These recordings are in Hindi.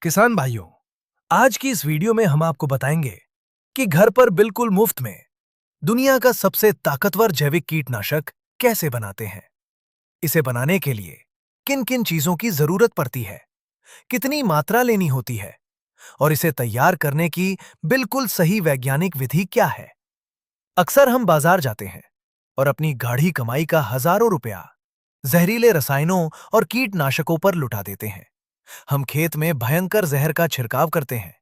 किसान भाइयों, आज की इस वीडियो में हम आपको बताएंगे कि घर पर बिल्कुल मुफ्त में दुनिया का सबसे ताकतवर जैविक कीटनाशक कैसे बनाते हैं। इसे बनाने के लिए किन किन चीजों की जरूरत पड़ती है, कितनी मात्रा लेनी होती है और इसे तैयार करने की बिल्कुल सही वैज्ञानिक विधि क्या है। अक्सर हम बाजार जाते हैं और अपनी गाढ़ी कमाई का हजारों रुपया जहरीले रसायनों और कीटनाशकों पर लुटा देते हैं। हम खेत में भयंकर जहर का छिड़काव करते हैं,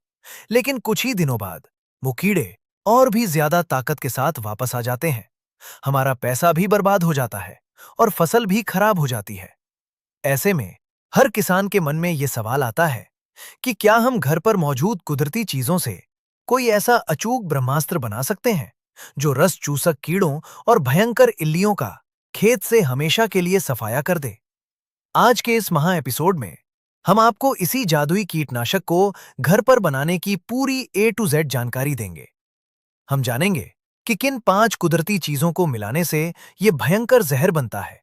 लेकिन कुछ ही दिनों बाद वो कीड़े और भी ज्यादा ताकत के साथ वापस आ जाते हैं। हमारा पैसा भी बर्बाद हो जाता है और फसल भी खराब हो जाती है। ऐसे में हर किसान के मन में ये सवाल आता है कि क्या हम घर पर मौजूद कुदरती चीजों से कोई ऐसा अचूक ब्रह्मास्त्र बना सकते हैं जो रस चूसक कीड़ों और भयंकर इल्लियों का खेत से हमेशा के लिए सफाया कर दे। आज के इस महा एपिसोड में हम आपको इसी जादुई कीटनाशक को घर पर बनाने की पूरी ए टू जेड जानकारी देंगे। हम जानेंगे कि किन 5 कुदरती चीजों को मिलाने से यह भयंकर जहर बनता है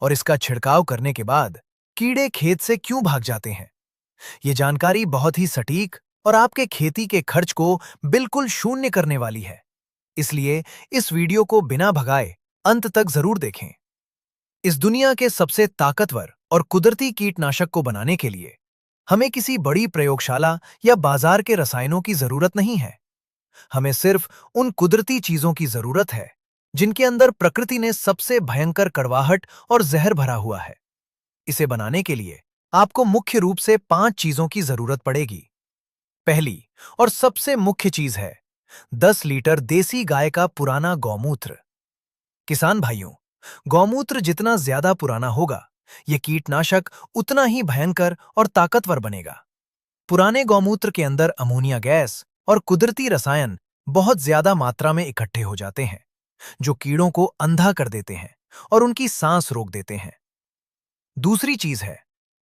और इसका छिड़काव करने के बाद कीड़े खेत से क्यों भाग जाते हैं। ये जानकारी बहुत ही सटीक और आपके खेती के खर्च को बिल्कुल शून्य करने वाली है। इसलिए इस वीडियो को बिना भगाए अंत तक जरूर देखें। इस दुनिया के सबसे ताकतवर और कुदरती कीटनाशक को बनाने के लिए हमें किसी बड़ी प्रयोगशाला या बाजार के रसायनों की जरूरत नहीं है। हमें सिर्फ उन कुदरती चीजों की जरूरत है जिनके अंदर प्रकृति ने सबसे भयंकर कड़वाहट और जहर भरा हुआ है। इसे बनाने के लिए आपको मुख्य रूप से 5 चीजों की जरूरत पड़ेगी। पहली और सबसे मुख्य चीज है 10 लीटर देसी गाय का पुराना गौमूत्र। किसान भाइयों, गौमूत्र जितना ज्यादा पुराना होगा, यह कीटनाशक उतना ही भयंकर और ताकतवर बनेगा। पुराने गौमूत्र के अंदर अमोनिया गैस और कुदरती रसायन बहुत ज्यादा मात्रा में इकट्ठे हो जाते हैं, जो कीड़ों को अंधा कर देते हैं और उनकी सांस रोक देते हैं। दूसरी चीज है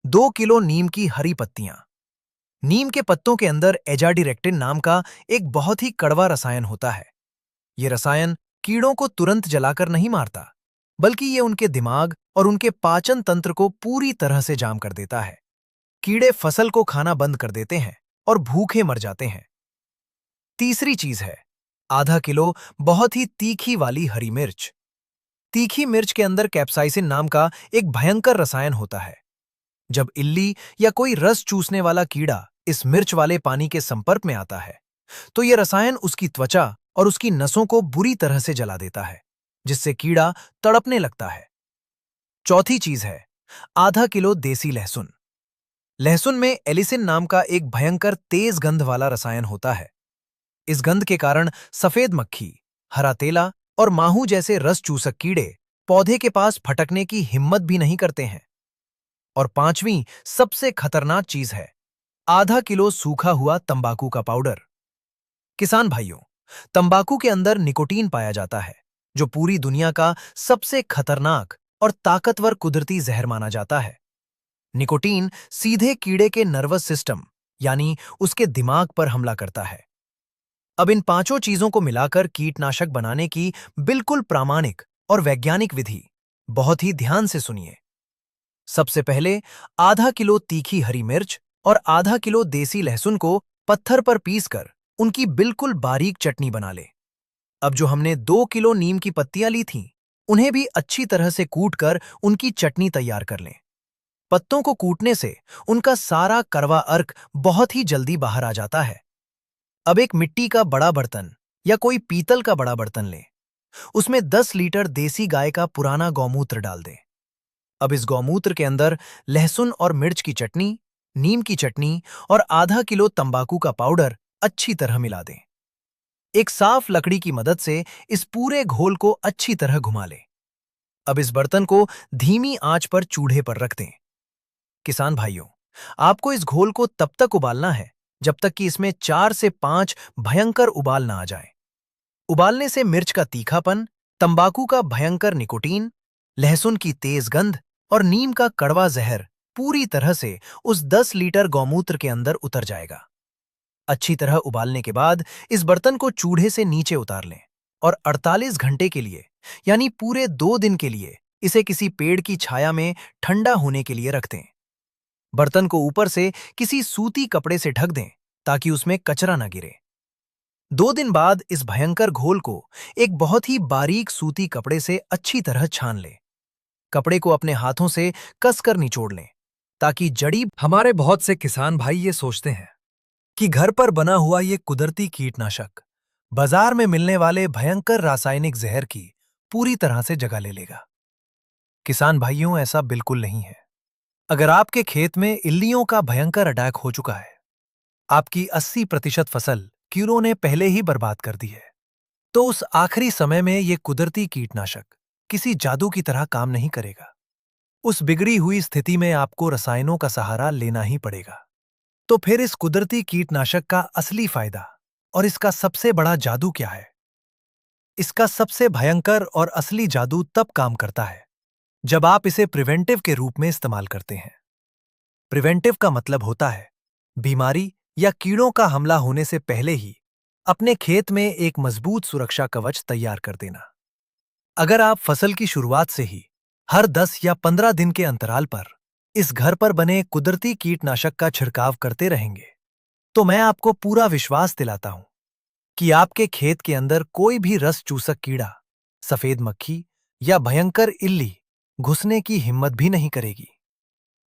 2 किलो नीम की हरी पत्तियां। नीम के पत्तों के अंदर एजाडिरेक्टिन नाम का एक बहुत ही कड़वा रसायन होता है। यह रसायन कीड़ों को तुरंत जलाकर नहीं मारता, बल्कि ये उनके दिमाग और उनके पाचन तंत्र को पूरी तरह से जाम कर देता है। कीड़े फसल को खाना बंद कर देते हैं और भूखे मर जाते हैं। तीसरी चीज है आधा किलो बहुत ही तीखी वाली हरी मिर्च। तीखी मिर्च के अंदर कैप्साइसिन नाम का एक भयंकर रसायन होता है। जब इल्ली या कोई रस चूसने वाला कीड़ा इस मिर्च वाले पानी के संपर्क में आता है, तो यह रसायन उसकी त्वचा और उसकी नसों को बुरी तरह से जला देता है, जिससे कीड़ा तड़पने लगता है। चौथी चीज है आधा किलो देसी लहसुन। लहसुन में एलिसिन नाम का एक भयंकर तेज गंध वाला रसायन होता है। इस गंध के कारण सफेद मक्खी, हरा तेला और माहू जैसे रस चूसक कीड़े पौधे के पास फटकने की हिम्मत भी नहीं करते हैं। और पांचवी सबसे खतरनाक चीज है आधा किलो सूखा हुआ तंबाकू का पाउडर। किसान भाइयों, तंबाकू के अंदर निकोटीन पाया जाता है, जो पूरी दुनिया का सबसे खतरनाक और ताकतवर कुदरती जहर माना जाता है। निकोटीन सीधे कीड़े के नर्वस सिस्टम यानी उसके दिमाग पर हमला करता है। अब इन 5 चीजों को मिलाकर कीटनाशक बनाने की बिल्कुल प्रामाणिक और वैज्ञानिक विधि बहुत ही ध्यान से सुनिए। सबसे पहले आधा किलो तीखी हरी मिर्च और आधा किलो देसी लहसुन को पत्थर पर पीसकर उनकी बिल्कुल बारीक चटनी बना ले। अब जो हमने 2 किलो नीम की पत्तियां ली थीं, उन्हें भी अच्छी तरह से कूटकर उनकी चटनी तैयार कर लें। पत्तों को कूटने से उनका सारा कड़वा अर्क बहुत ही जल्दी बाहर आ जाता है। अब एक मिट्टी का बड़ा बर्तन या कोई पीतल का बड़ा बर्तन लें। उसमें 10 लीटर देसी गाय का पुराना गौमूत्र डाल दें। अब इस गौमूत्र के अंदर लहसुन और मिर्च की चटनी, नीम की चटनी और आधा किलो तंबाकू का पाउडर अच्छी तरह मिला दें। एक साफ लकड़ी की मदद से इस पूरे घोल को अच्छी तरह घुमा लें। अब इस बर्तन को धीमी आंच पर चूल्हे पर रख दें। किसान भाइयों, आपको इस घोल को तब तक उबालना है जब तक कि इसमें 4 से 5 भयंकर उबाल ना आ जाए। उबालने से मिर्च का तीखापन, तंबाकू का भयंकर निकोटीन, लहसुन की तेज गंध और नीम का कड़वा जहर पूरी तरह से उस 10 लीटर गौमूत्र के अंदर उतर जाएगा। अच्छी तरह उबालने के बाद इस बर्तन को चूल्हे से नीचे उतार लें और 48 घंटे के लिए यानी पूरे 2 दिन के लिए इसे किसी पेड़ की छाया में ठंडा होने के लिए रख दें। बर्तन को ऊपर से किसी सूती कपड़े से ढक दें ताकि उसमें कचरा न गिरे। 2 दिन बाद इस भयंकर घोल को एक बहुत ही बारीक सूती कपड़े से अच्छी तरह छान लें। कपड़े को अपने हाथों से कसकर निचोड़ लें ताकि जड़ी। हमारे बहुत से किसान भाई ये सोचते हैं कि घर पर बना हुआ ये कुदरती कीटनाशक बाजार में मिलने वाले भयंकर रासायनिक जहर की पूरी तरह से जगह ले लेगा। किसान भाइयों, ऐसा बिल्कुल नहीं है। अगर आपके खेत में इल्लियों का भयंकर अटैक हो चुका है, आपकी 80% फसल कीड़ों ने पहले ही बर्बाद कर दी है, तो उस आखिरी समय में ये कुदरती कीटनाशक किसी जादू की तरह काम नहीं करेगा। उस बिगड़ी हुई स्थिति में आपको रसायनों का सहारा लेना ही पड़ेगा। तो फिर इस कुदरती कीटनाशक का असली फायदा और इसका सबसे बड़ा जादू क्या है? इसका सबसे भयंकर और असली जादू तब काम करता है जब आप इसे प्रिवेंटिव के रूप में इस्तेमाल करते हैं। प्रिवेंटिव का मतलब होता है बीमारी या कीड़ों का हमला होने से पहले ही अपने खेत में एक मजबूत सुरक्षा कवच तैयार कर देना। अगर आप फसल की शुरुआत से ही हर 10 या 15 दिन के अंतराल पर इस घर पर बने कुदरती कीटनाशक का छिड़काव करते रहेंगे, तो मैं आपको पूरा विश्वास दिलाता हूं कि आपके खेत के अंदर कोई भी रस चूसक कीड़ा, सफेद मक्खी या भयंकर इल्ली घुसने की हिम्मत भी नहीं करेगी।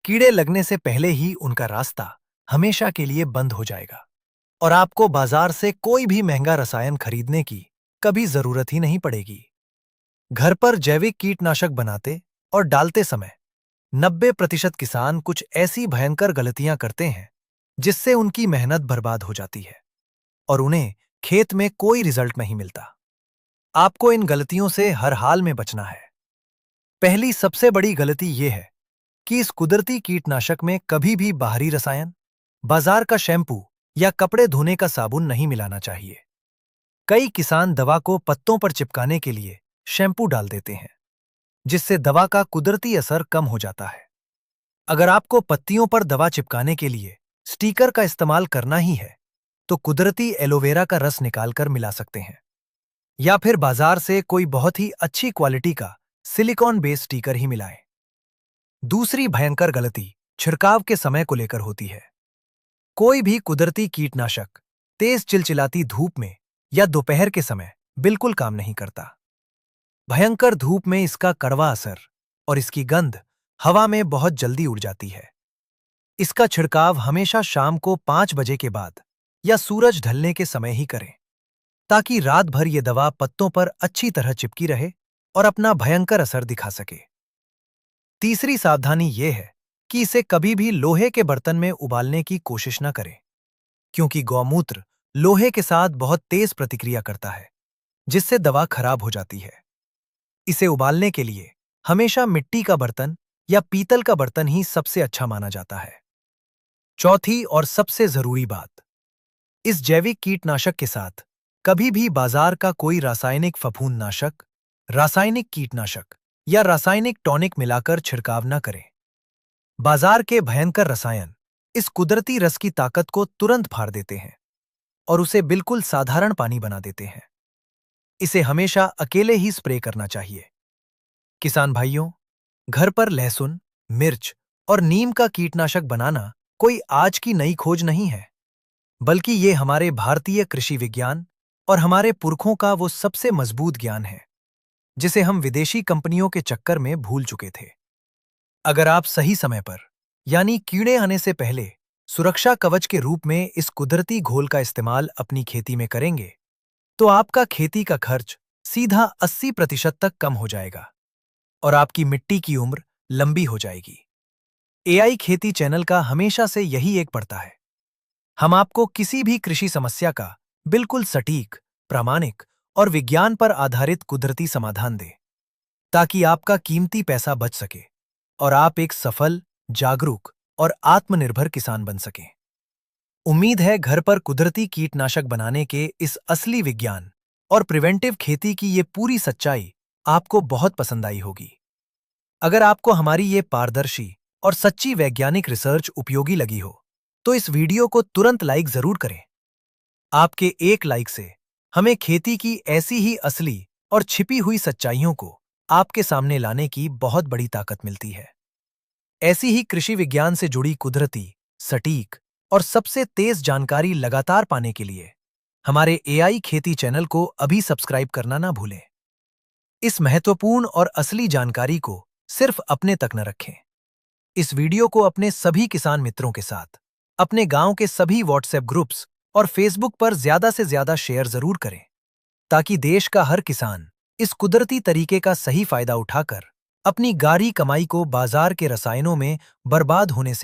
कीड़े लगने से पहले ही उनका रास्ता हमेशा के लिए बंद हो जाएगा और आपको बाजार से कोई भी महंगा रसायन खरीदने की कभी जरूरत ही नहीं पड़ेगी। घर पर जैविक कीटनाशक बनाते और डालते समय 90% किसान कुछ ऐसी भयंकर गलतियां करते हैं जिससे उनकी मेहनत बर्बाद हो जाती है और उन्हें खेत में कोई रिजल्ट नहीं मिलता। आपको इन गलतियों से हर हाल में बचना है। पहली सबसे बड़ी गलती यह है कि इस कुदरती कीटनाशक में कभी भी बाहरी रसायन, बाजार का शैम्पू या कपड़े धोने का साबुन नहीं मिलाना चाहिए। कई किसान दवा को पत्तों पर चिपकाने के लिए शैम्पू डाल देते हैं, जिससे दवा का कुदरती असर कम हो जाता है। अगर आपको पत्तियों पर दवा चिपकाने के लिए स्टिकर का इस्तेमाल करना ही है, तो कुदरती एलोवेरा का रस निकालकर मिला सकते हैं या फिर बाजार से कोई बहुत ही अच्छी क्वालिटी का सिलिकॉन बेस्ड स्टिकर ही मिलाएं। दूसरी भयंकर गलती छिड़काव के समय को लेकर होती है। कोई भी कुदरती कीटनाशक तेज चिलचिलाती धूप में या दोपहर के समय बिल्कुल काम नहीं करता। भयंकर धूप में इसका कड़वा असर और इसकी गंध हवा में बहुत जल्दी उड़ जाती है। इसका छिड़काव हमेशा शाम को 5 बजे के बाद या सूरज ढलने के समय ही करें, ताकि रात भर ये दवा पत्तों पर अच्छी तरह चिपकी रहे और अपना भयंकर असर दिखा सके। तीसरी सावधानी यह है कि इसे कभी भी लोहे के बर्तन में उबालने की कोशिश न करें, क्योंकि गौमूत्र लोहे के साथ बहुत तेज प्रतिक्रिया करता है, जिससे दवा खराब हो जाती है। इसे उबालने के लिए हमेशा मिट्टी का बर्तन या पीतल का बर्तन ही सबसे अच्छा माना जाता है। चौथी और सबसे जरूरी बात, इस जैविक कीटनाशक के साथ कभी भी बाजार का कोई रासायनिक फफूंदनाशक, रासायनिक कीटनाशक या रासायनिक टॉनिक मिलाकर छिड़काव न करें। बाजार के भयंकर रसायन इस कुदरती रस की ताकत को तुरंत फाड़ देते हैं और उसे बिल्कुल साधारण पानी बना देते हैं। इसे हमेशा अकेले ही स्प्रे करना चाहिए। किसान भाइयों, घर पर लहसुन, मिर्च और नीम का कीटनाशक बनाना कोई आज की नई खोज नहीं है, बल्कि ये हमारे भारतीय कृषि विज्ञान और हमारे पुरखों का वो सबसे मजबूत ज्ञान है जिसे हम विदेशी कंपनियों के चक्कर में भूल चुके थे। अगर आप सही समय पर, यानी कीड़े आने से पहले, सुरक्षा कवच के रूप में इस कुदरती घोल का इस्तेमाल अपनी खेती में करेंगे, तो आपका खेती का खर्च सीधा 80% तक कम हो जाएगा और आपकी मिट्टी की उम्र लंबी हो जाएगी। एआई खेती चैनल का हमेशा से यही एक पड़ता है। हम आपको किसी भी कृषि समस्या का बिल्कुल सटीक, प्रामाणिक और विज्ञान पर आधारित कुदरती समाधान दें, ताकि आपका कीमती पैसा बच सके और आप एक सफल, जागरूक और आत्मनिर्भर किसान बन सकें। उम्मीद है घर पर कुदरती कीटनाशक बनाने के इस असली विज्ञान और प्रिवेंटिव खेती की ये पूरी सच्चाई आपको बहुत पसंद आई होगी। अगर आपको हमारी ये पारदर्शी और सच्ची वैज्ञानिक रिसर्च उपयोगी लगी हो, तो इस वीडियो को तुरंत लाइक जरूर करें। आपके एक लाइक से हमें खेती की ऐसी ही असली और छिपी हुई सच्चाइयों को आपके सामने लाने की बहुत बड़ी ताकत मिलती है। ऐसी ही कृषि विज्ञान से जुड़ी कुदरती, सटीक और सबसे तेज जानकारी लगातार पाने के लिए हमारे एआई खेती चैनल को अभी सब्सक्राइब करना ना भूलें। इस महत्वपूर्ण और असली जानकारी को सिर्फ अपने तक न रखें। इस वीडियो को अपने सभी किसान मित्रों के साथ, अपने गांव के सभी व्हाट्सएप ग्रुप्स और फेसबुक पर ज्यादा से ज्यादा शेयर जरूर करें, ताकि देश का हर किसान इस कुदरती तरीके का सही फायदा उठाकर अपनी गाढ़ी कमाई को बाजार के रसायनों में बर्बाद होने से